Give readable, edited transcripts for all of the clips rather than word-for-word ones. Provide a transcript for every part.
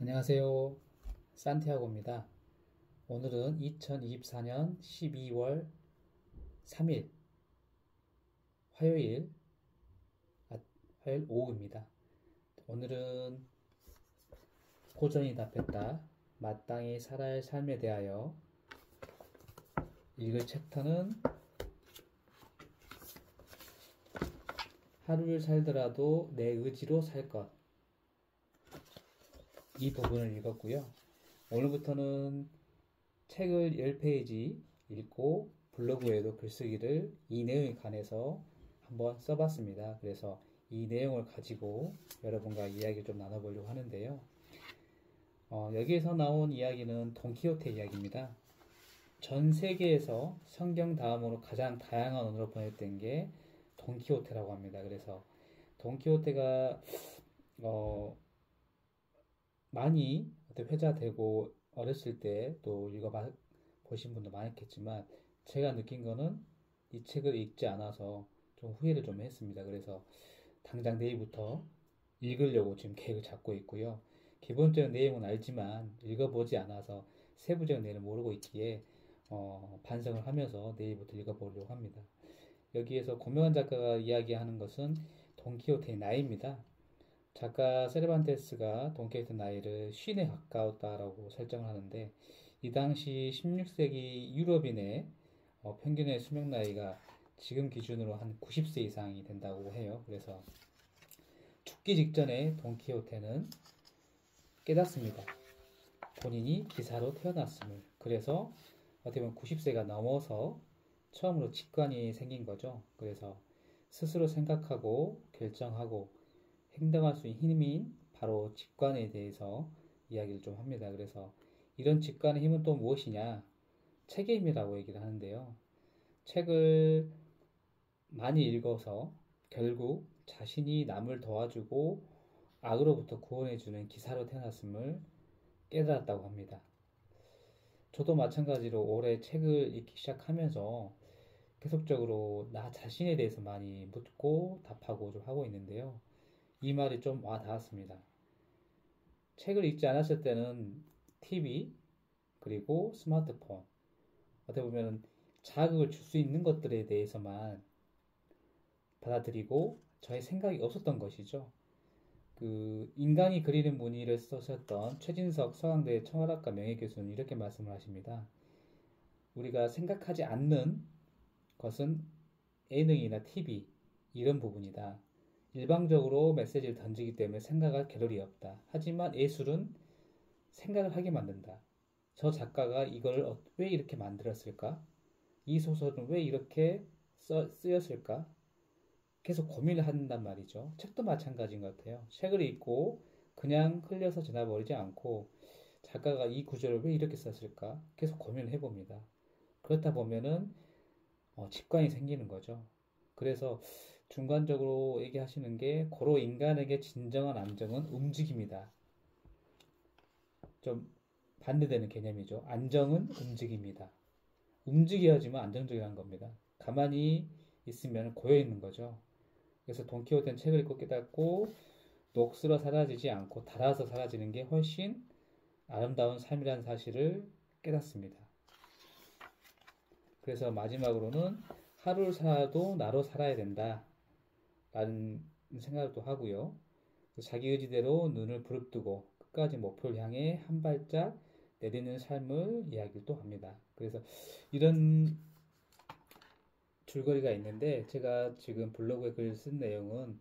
안녕하세요. 산티아고입니다. 오늘은 2024년 12월 3일 화요일, 화요일 오후입니다. 오늘은 고전이 답했다. 마땅히 살아야 할 삶에 대하여 읽을 챕터는 하루를 살더라도 내 의지로 살 것. 이 부분을 읽었고요. 오늘부터는 책을 10페이지 읽고 블로그에도 글쓰기를 이 내용에 관해서 한번 써봤습니다. 그래서 이 내용을 가지고 여러분과 이야기를 좀 나눠보려고 하는데요. 여기에서 나온 이야기는 돈키호테 이야기입니다. 전 세계에서 성경 다음으로 가장 다양한 언어로 번역된 게 돈키호테라고 합니다. 그래서 돈키호테가 많이 회자되고 어렸을 때 또 읽어보신 분도 많았겠지만 제가 느낀 거는 이 책을 읽지 않아서 좀 후회를 좀 했습니다. 그래서 당장 내일부터 읽으려고 지금 계획을 잡고 있고요. 기본적인 내용은 알지만 읽어보지 않아서 세부적인 내용을 모르고 있기에 반성을 하면서 내일부터 읽어보려고 합니다. 여기에서 고명한 작가가 이야기하는 것은 돈키호테의 나이입니다. 작가 세르반테스가 돈키호테 나이를 50에 가까웠다라고 설정을 하는데 이 당시 16세기 유럽인의 평균의 수명 나이가 지금 기준으로 한 90세 이상이 된다고 해요. 그래서 죽기 직전에 돈키호테는 깨닫습니다. 본인이 기사로 태어났음을. 그래서 어떻게 보면 90세가 넘어서 처음으로 직관이 생긴 거죠. 그래서 스스로 생각하고 결정하고 행동할 수 있는 힘인 바로 직관에 대해서 이야기를 좀 합니다. 그래서 이런 직관의 힘은 또 무엇이냐? 책의 힘이라고 얘기를 하는데요. 책을 많이 읽어서 결국 자신이 남을 도와주고 악으로부터 구원해주는 기사로 태어났음을 깨달았다고 합니다. 저도 마찬가지로 올해 책을 읽기 시작하면서 계속적으로 나 자신에 대해서 많이 묻고 답하고 좀 하고 있는데요. 이 말이 좀 와 닿았습니다. 책을 읽지 않았을 때는 TV 그리고 스마트폰 어떻게 보면 자극을 줄 수 있는 것들에 대해서만 받아들이고 저의 생각이 없었던 것이죠. 인간이 그리는 무늬를 쓰셨던 최진석 서강대 청와학과 명예교수는 이렇게 말씀을 하십니다. 우리가 생각하지 않는 것은 예능이나 TV 이런 부분이다. 일방적으로 메시지를 던지기 때문에 생각할 겨를이 없다. 하지만 예술은 생각을 하게 만든다. 저 작가가 이걸 왜 이렇게 만들었을까? 이 소설은 왜 이렇게 쓰였을까? 계속 고민을 한단 말이죠. 책도 마찬가지인 것 같아요. 책을 읽고 그냥 흘려서 지나버리지 않고 작가가 이 구절을 왜 이렇게 썼을까? 계속 고민을 해봅니다. 그렇다 보면은 직관이 생기는 거죠. 그래서 중간적으로 얘기하시는 게 고로 인간에게 진정한 안정은 움직임이다. 좀 반대되는 개념이죠. 안정은 움직임이다. 움직여야지만 안정적이라는 겁니다. 가만히 있으면 고여 있는 거죠. 그래서 돈키호테는 책을 읽고 깨닫고 녹슬어 사라지지 않고 닳아서 사라지는 게 훨씬 아름다운 삶이라는 사실을 깨닫습니다. 그래서 마지막으로는 하루를 살아도 나로 살아야 된다 라는 생각도 하고요. 자기 의지대로 눈을 부릅뜨고 끝까지 목표를 향해 한 발짝 내딛는 삶을 이야기를 또 합니다. 그래서 이런 줄거리가 있는데 제가 지금 블로그에 글 쓴 내용은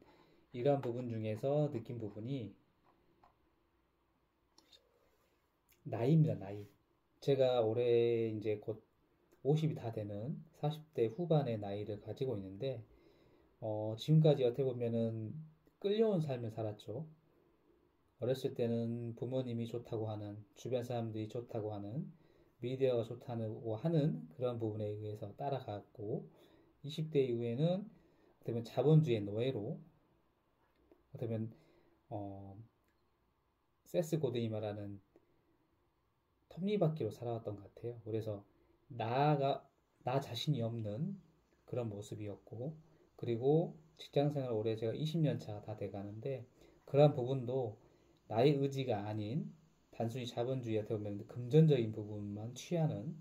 이러한 부분 중에서 느낀 부분이 나이입니다. 나이. 제가 올해 이제 곧 50이 다 되는 40대 후반의 나이를 가지고 있는데 지금까지 어떻게 보면은 끌려온 삶을 살았죠. 어렸을 때는 부모님이 좋다고 하는, 주변 사람들이 좋다고 하는, 미디어가 좋다고 하는 그런 부분에 의해서 따라갔고, 20대 이후에는 어떻게 보면 자본주의의 노예로, 어떻게 보면, 세스 고든이 말하는 톱니바퀴로 살아왔던 것 같아요. 그래서 나 자신이 없는 그런 모습이었고, 그리고 직장생활 올해 제가 20년 차 다 돼가는데, 그런 부분도 나의 의지가 아닌 단순히 자본주의 어떻게 보면 금전적인 부분만 취하는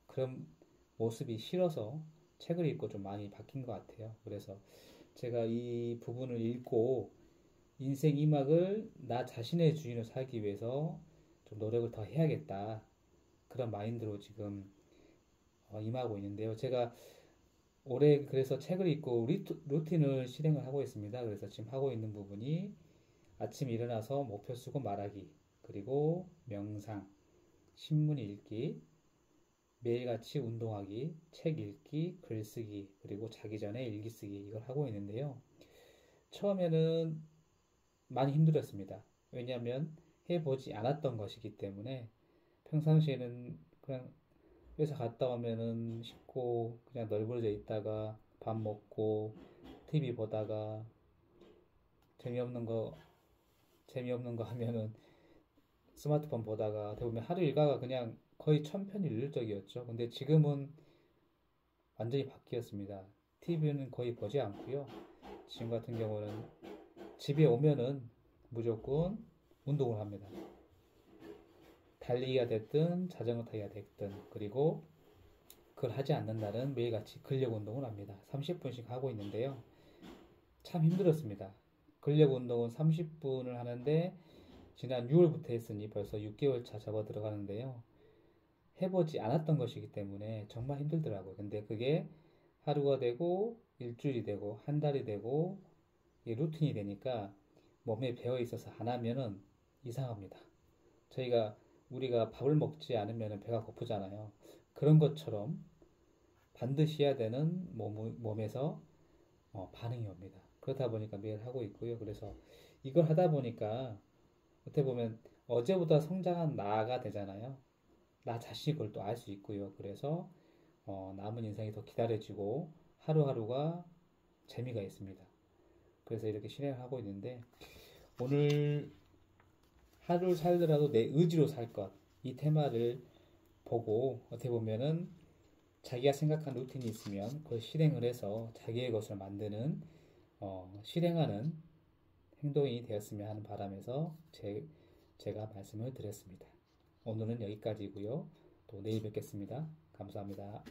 그런 모습이 싫어서 책을 읽고 좀 많이 바뀐 것 같아요. 그래서 제가 이 부분을 읽고 인생 2막을 나 자신의 주인으로 살기 위해서 좀 노력을 더 해야겠다. 그런 마인드로 지금 임하고 있는데요. 제가 올해 그래서 책을 읽고 루틴을 실행을 하고 있습니다. 그래서 지금 하고 있는 부분이 아침 일어나서 목표 쓰고 말하기, 그리고 명상, 신문 읽기, 매일같이 운동하기, 책 읽기, 글쓰기, 그리고 자기 전에 일기 쓰기 이걸 하고 있는데요. 처음에는 많이 힘들었습니다. 왜냐하면 해보지 않았던 것이기 때문에 평상시에는 그냥 회사 갔다 오면은 씻고 그냥 널브러져 있다가 밥 먹고 TV 보다가 재미없는 거 재미없는 거 하면은 스마트폰 보다가 대부분 하루 일과가 그냥 거의 천편일률적이었죠. 근데 지금은 완전히 바뀌었습니다. TV는 거의 보지 않고요. 지금 같은 경우는 집에 오면은 무조건 운동을 합니다. 달리기가 됐든 자전거 타기가 됐든, 그리고 그걸 하지 않는 날은 매일같이 근력 운동을 합니다. 30분씩 하고 있는데요. 참 힘들었습니다. 근력 운동은 30분을 하는데 지난 6월부터 했으니 벌써 6개월 차 접어 들어가는데요. 해보지 않았던 것이기 때문에 정말 힘들더라고요. 근데 그게 하루가 되고 일주일이 되고 한 달이 되고 루틴이 되니까 몸에 배어 있어서 안 하면은 이상합니다. 우리가 밥을 먹지 않으면 배가 고프잖아요. 그런 것처럼 반드시 해야 되는 몸에서 반응이 옵니다. 그렇다 보니까 매일 하고 있고요. 그래서 이걸 하다 보니까 어떻게 보면 어제보다 성장한 나가 되잖아요. 나 자신이 그걸 또 알 수 있고요. 그래서 남은 인생이 더 기다려지고 하루하루가 재미가 있습니다. 그래서 이렇게 실행을 하고 있는데 오늘 하루를 살더라도 내 의지로 살 것, 이 테마를 보고 어떻게 보면은 자기가 생각한 루틴이 있으면 그걸 실행을 해서 자기의 것을 만드는 실행하는 행동이 되었으면 하는 바람에서 제가 말씀을 드렸습니다. 오늘은 여기까지고요. 또 내일 뵙겠습니다. 감사합니다.